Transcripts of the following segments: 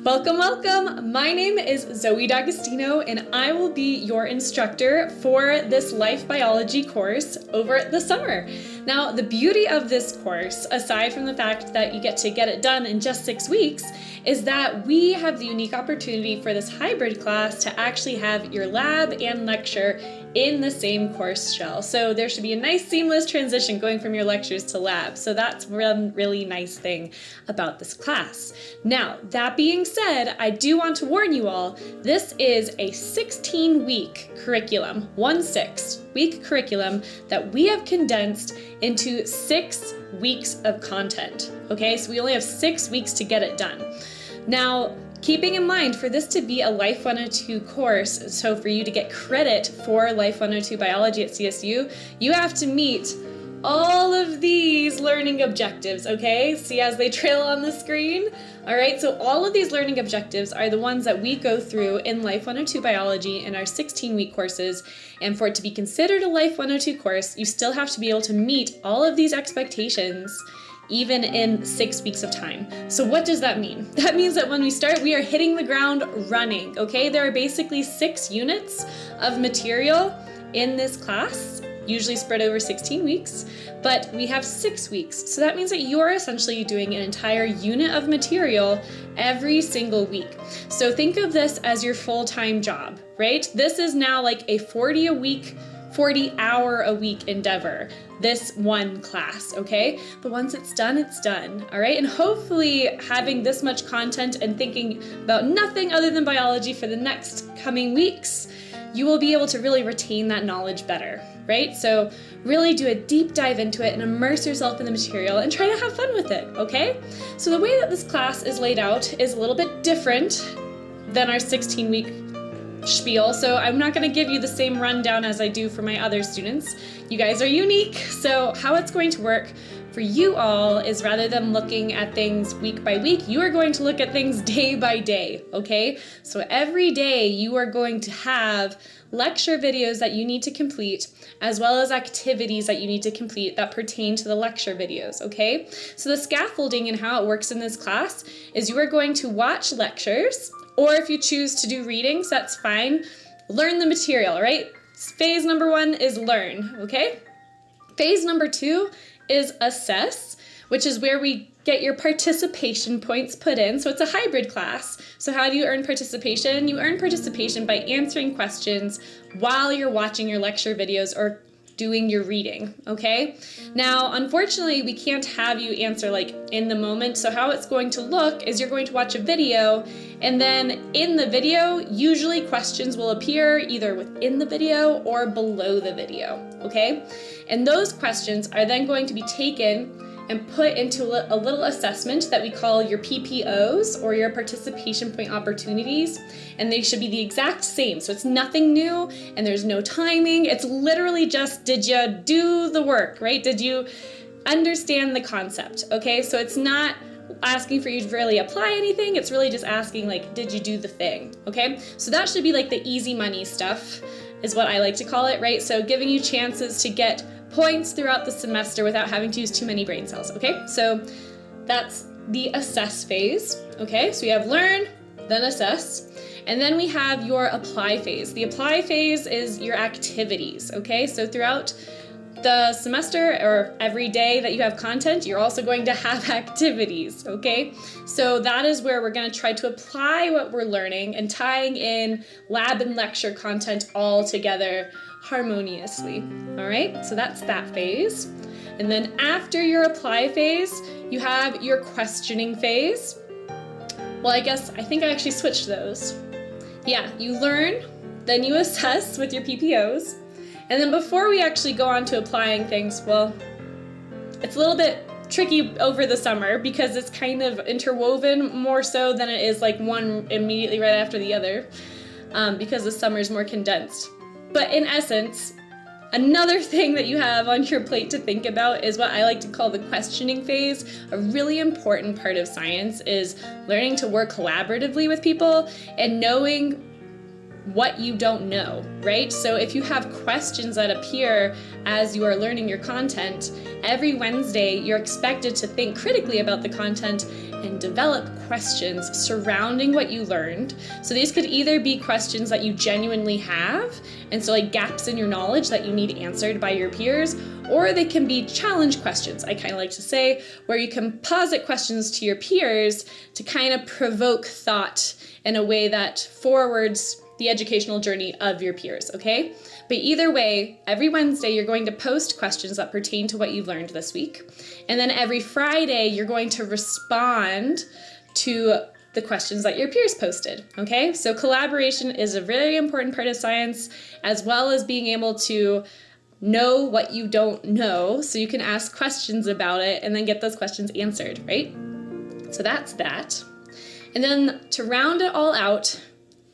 Welcome, welcome. My name is Zoe D'Agostino, and I will be your instructor for this life biology course over the summer. Now, the beauty of this course, aside from the fact that you get to get it done in just 6 weeks, is that we have the unique opportunity for this hybrid class to actually have your lab and lecture in the same course shell. So there should be a nice seamless transition going from your lectures to lab. So that's one really nice thing about this class. Now, that being said, I do want to warn you all, this is a 16-week curriculum, 1/6-week curriculum that we have condensed into 6 weeks of content. Okay, so we only have 6 weeks to get it done. Now, keeping in mind, for this to be a Life 102 course, so for you to get credit for Life 102 Biology at CSU, you have to meet all of these learning objectives, okay? See as they trail on the screen? All right, so all of these learning objectives are the ones that we go through in Life 102 Biology in our 16-week courses. And for it to be considered a Life 102 course, you still have to be able to meet all of these expectations even in 6 weeks of time. So what does that mean? That means that when we start, we are hitting the ground running, okay? There are basically 6 units of material in this class, usually spread over 16 weeks, but we have 6 weeks. So that means that you're essentially doing an entire unit of material every single week. So think of this as your full-time job, right? This is now like a 40-hour-a-week endeavor, this one class, okay? But once it's done, all right? And hopefully having this much content and thinking about nothing other than biology for the next coming weeks, you will be able to really retain that knowledge better, right? So really do a deep dive into it and immerse yourself in the material and try to have fun with it, okay? So the way that this class is laid out is a little bit different than our 16-week spiel, so I'm not going to give you the same rundown as I do for my other students. You guys are unique, so how it's going to work for you all is rather than looking at things week by week, you are going to look at things day by day, okay? So every day you are going to have lecture videos that you need to complete, as well as activities that you need to complete that pertain to the lecture videos, okay? So the scaffolding and how it works in this class is you are going to watch lectures, or if you choose to do readings, that's fine. Learn the material, right? Phase number 1 is learn, okay? Phase number 2 is assess, which is where we get your participation points put in. So it's a hybrid class. So how do you earn participation? You earn participation by answering questions while you're watching your lecture videos or doing your reading, okay? Now, unfortunately, we can't have you answer like in the moment. So how it's going to look is you're going to watch a video, and then in the video, usually questions will appear either within the video or below the video, okay? And those questions are then going to be taken and put into a little assessment that we call your PPOs, or your participation point opportunities, and they should be the exact same. So it's nothing new and there's no timing. It's literally just, did you do the work, right? Did you understand the concept, okay? So it's not asking for you to really apply anything. It's really just asking like, did you do the thing, okay? So that should be like the easy money stuff is what I like to call it, right? So giving you chances to get points throughout the semester without having to use too many brain cells, okay? So that's the assess phase, okay? So we have learn, then assess, and then we have your apply phase. The apply phase is your activities, okay? So throughout the semester or every day that you have content, you're also going to have activities, okay? So that is where we're going to try to apply what we're learning and tying in lab and lecture content all together harmoniously, all right? So that's that phase. And then after your apply phase, you have your questioning phase. Well, I think I actually switched those. Yeah, you learn, then you assess with your PPOs. And then before we actually go on to applying things, well, it's a little bit tricky over the summer because it's kind of interwoven more so than it is like one immediately right after the other, because the summer is more condensed. But in essence, another thing that you have on your plate to think about is what I like to call the questioning phase. A really important part of science is learning to work collaboratively with people and knowing what you don't know, right? So if you have questions that appear as you are learning your content, every Wednesday you're expected to think critically about the content and develop questions surrounding what you learned. So these could either be questions that you genuinely have, and so like gaps in your knowledge that you need answered by your peers, or they can be challenge questions, I kind of like to say, where you can posit questions to your peers to kind of provoke thought in a way that forwards the educational journey of your peers, okay? But either way, every Wednesday you're going to post questions that pertain to what you've learned this week. And then every Friday you're going to respond to the questions that your peers posted, okay? So collaboration is a very important part of science, as well as being able to know what you don't know so you can ask questions about it and then get those questions answered, right? So that's that. And then to round it all out,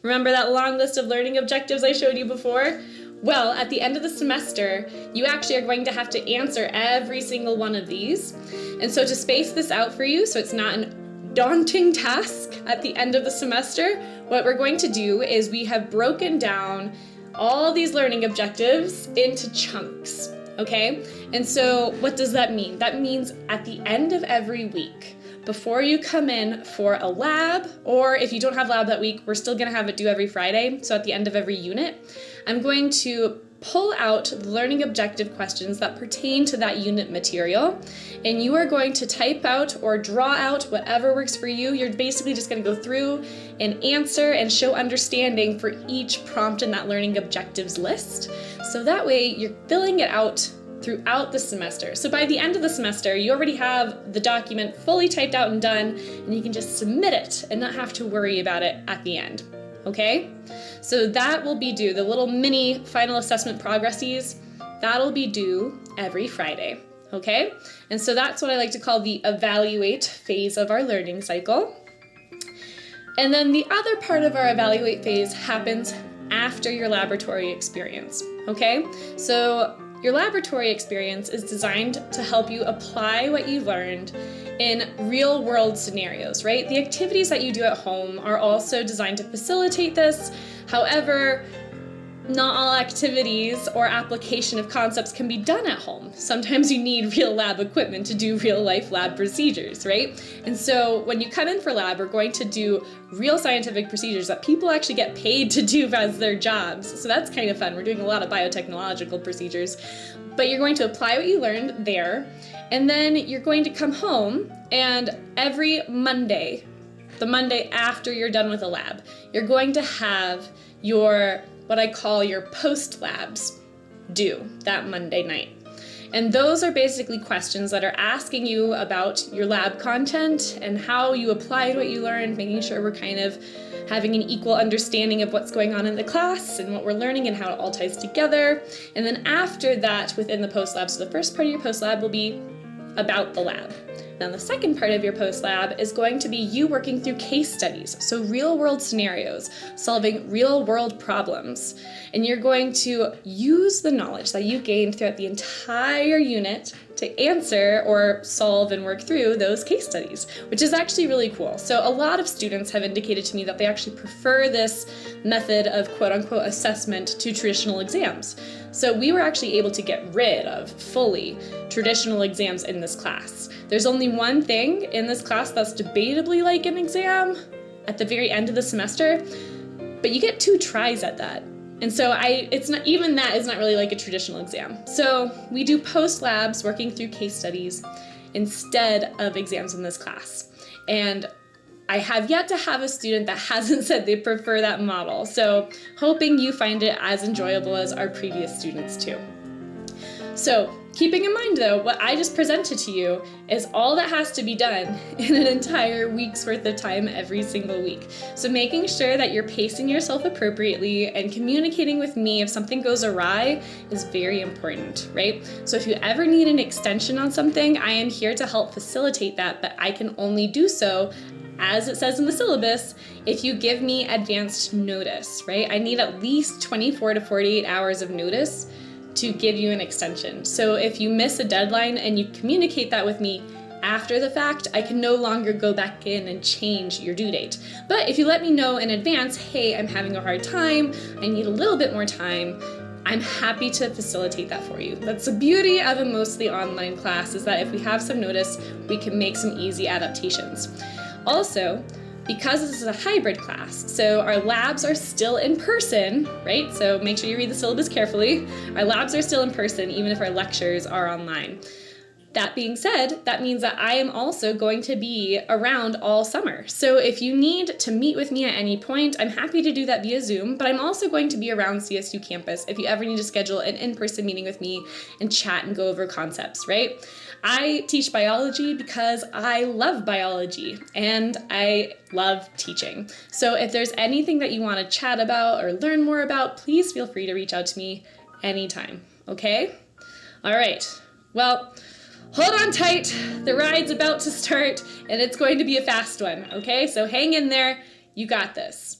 remember that long list of learning objectives I showed you before? Well, at the end of the semester, you actually are going to have to answer every single one of these. And so to space this out for you, so it's not a daunting task at the end of the semester, what we're going to do is we have broken down all these learning objectives into chunks, okay? And so what does that mean? That means at the end of every week, before you come in for a lab, or if you don't have lab that week, we're still gonna have it due every Friday, so at the end of every unit, I'm going to pull out the learning objective questions that pertain to that unit material, and you are going to type out or draw out whatever works for you. You're basically just gonna go through and answer and show understanding for each prompt in that learning objectives list. So that way you're filling it out throughout the semester. So by the end of the semester, you already have the document fully typed out and done, and you can just submit it and not have to worry about it at the end, okay? So that will be due, the little mini final assessment progresses, that'll be due every Friday, okay? And so that's what I like to call the evaluate phase of our learning cycle. And then the other part of our evaluate phase happens after your laboratory experience, okay? So your laboratory experience is designed to help you apply what you've learned in real world scenarios, right? The activities that you do at home are also designed to facilitate this. However, not all activities or application of concepts can be done at home. Sometimes you need real lab equipment to do real life lab procedures, right? And so when you come in for lab, we're going to do real scientific procedures that people actually get paid to do as their jobs. So that's kind of fun. We're doing a lot of biotechnological procedures, but you're going to apply what you learned there. And then you're going to come home, and every Monday, the Monday after you're done with a lab, you're going to have your what I call your post labs due that Monday night. And those are basically questions that are asking you about your lab content and how you applied what you learned, making sure we're kind of having an equal understanding of what's going on in the class and what we're learning and how it all ties together. And then after that, within the post lab, so the first part of your post lab will be about the lab. Now the second part of your post lab is going to be you working through case studies, so real world scenarios, solving real world problems. And you're going to use the knowledge that you gained throughout the entire unit to answer or solve and work through those case studies, which is actually really cool. So a lot of students have indicated to me that they actually prefer this method of quote unquote assessment to traditional exams. So we were actually able to get rid of fully traditional exams in this class. There's only one thing in this class that's debatably like an exam at the very end of the semester, but you get 2 tries at that. And so it's not even that is not really like a traditional exam. So we do post labs working through case studies instead of exams in this class. And I have yet to have a student that hasn't said they prefer that model. So hoping you find it as enjoyable as our previous students too. So keeping in mind though, what I just presented to you is all that has to be done in an entire week's worth of time every single week. So making sure that you're pacing yourself appropriately and communicating with me if something goes awry is very important, right? So if you ever need an extension on something, I am here to help facilitate that, but I can only do so, as it says in the syllabus, if you give me advanced notice, right? I need at least 24 to 48 hours of notice to give you an extension. So if you miss a deadline and you communicate that with me after the fact, I can no longer go back in and change your due date. But if you let me know in advance, hey, I'm having a hard time, I need a little bit more time, I'm happy to facilitate that for you. That's the beauty of a mostly online class, is that if we have some notice, we can make some easy adaptations. Also, because this is a hybrid class, so our labs are still in person, right? So make sure you read the syllabus carefully. Our labs are still in person, even if our lectures are online. That being said, that means that I am also going to be around all summer. So if you need to meet with me at any point, I'm happy to do that via Zoom, but I'm also going to be around CSU campus if you ever need to schedule an in-person meeting with me and chat and go over concepts, right? I teach biology because I love biology and I love teaching. So if there's anything that you want to chat about or learn more about, please feel free to reach out to me anytime, okay? All right, well, hold on tight, the ride's about to start and it's going to be a fast one, okay? So hang in there, you got this.